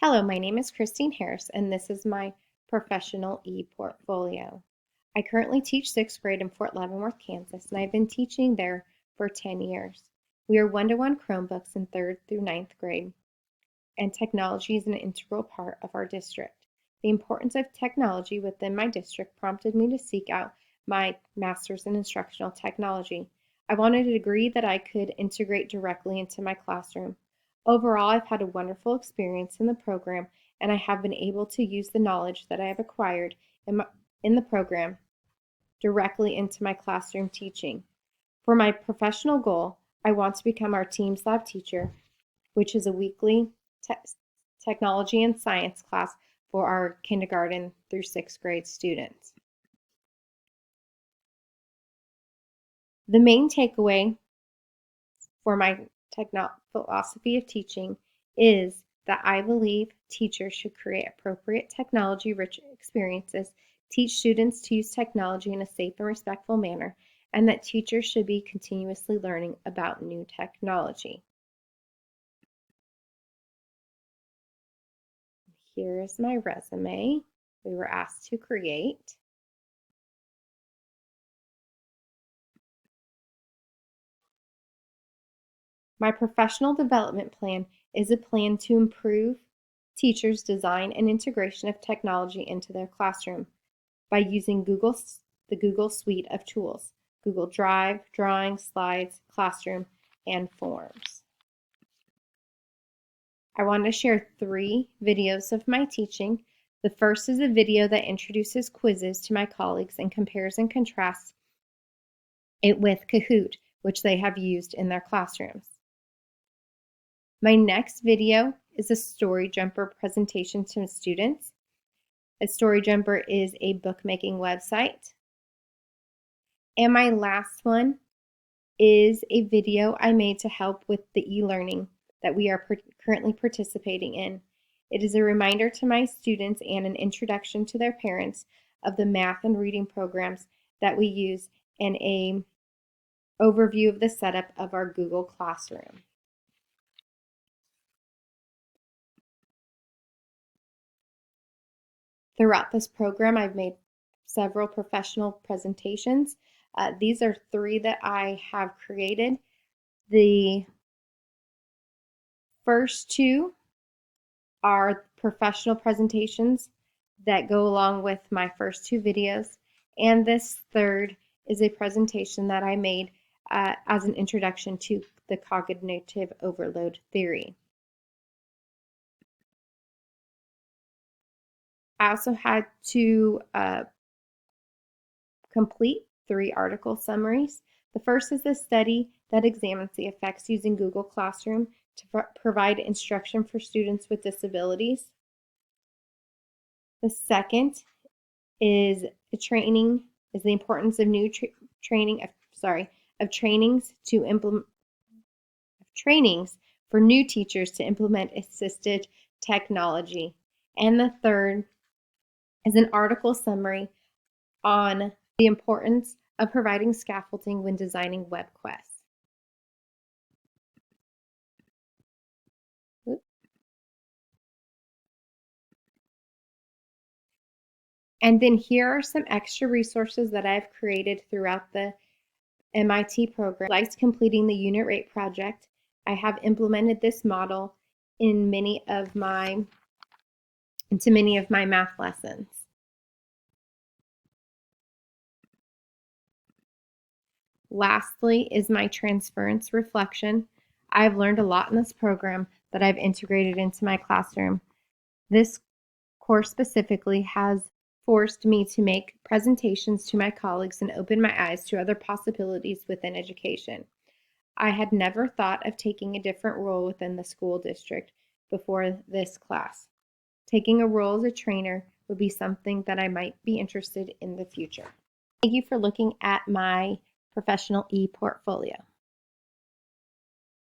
Hello, my name is Christine Harris, and this is my professional e-portfolio. I currently teach 6th grade in Fort Leavenworth, Kansas, and I've been teaching there for 10 years. We are one-to-one Chromebooks in 3rd through 9th grade, and technology is an integral part of our district. The importance of technology within my district prompted me to seek out my master's in instructional technology. I wanted a degree that I could integrate directly into my classroom. Overall, I've had a wonderful experience in the program, and I have been able to use the knowledge that I have acquired in the program directly into my classroom teaching. For my professional goal, I want to become our Teams Lab teacher, which is a weekly technology and science class for our kindergarten through 6th grade students. The main takeaway for my philosophy of teaching is that I believe teachers should create appropriate technology-rich experiences, teach students to use technology in a safe and respectful manner, and that teachers should be continuously learning about new technology. Here is my resume we were asked to create. My professional development plan is a plan to improve teachers' design and integration of technology into their classroom by using the Google suite of tools: Google Drive, Drawings, Slides, Classroom, and Forms. I want to share 3 videos of my teaching. The first is a video that introduces quizzes to my colleagues and compares and contrasts it with Kahoot, which they have used in their classrooms. My next video is a Story Jumper presentation to students. A Story Jumper is a bookmaking website. And my last one is a video I made to help with the e-learning that we are currently participating in. It is a reminder to my students and an introduction to their parents of the math and reading programs that we use, and an overview of the setup of our Google Classroom. Throughout this program, I've made several professional presentations. These are 3 that I have created. The first 2 are professional presentations that go along with my first 2 videos, and this third is a presentation that I made as an introduction to the cognitive overload theory. I also had to complete 3 article summaries. The first is a study that examines the effects using Google Classroom to provide instruction for students with disabilities. The second is the importance of trainings for new teachers to implement assisted technology. And the third is an article summary on the importance of providing scaffolding when designing web quests. And then here are some extra resources that I've created throughout the MIT program. Besides completing the unit rate project, I have implemented this model into many of my math lessons. Lastly is my transference reflection. I've learned a lot in this program that I've integrated into my classroom. This course specifically has forced me to make presentations to my colleagues and open my eyes to other possibilities within education. I had never thought of taking a different role within the school district before this class. Taking a role as a trainer would be something that I might be interested in the future. Thank you for looking at my professional e-portfolio.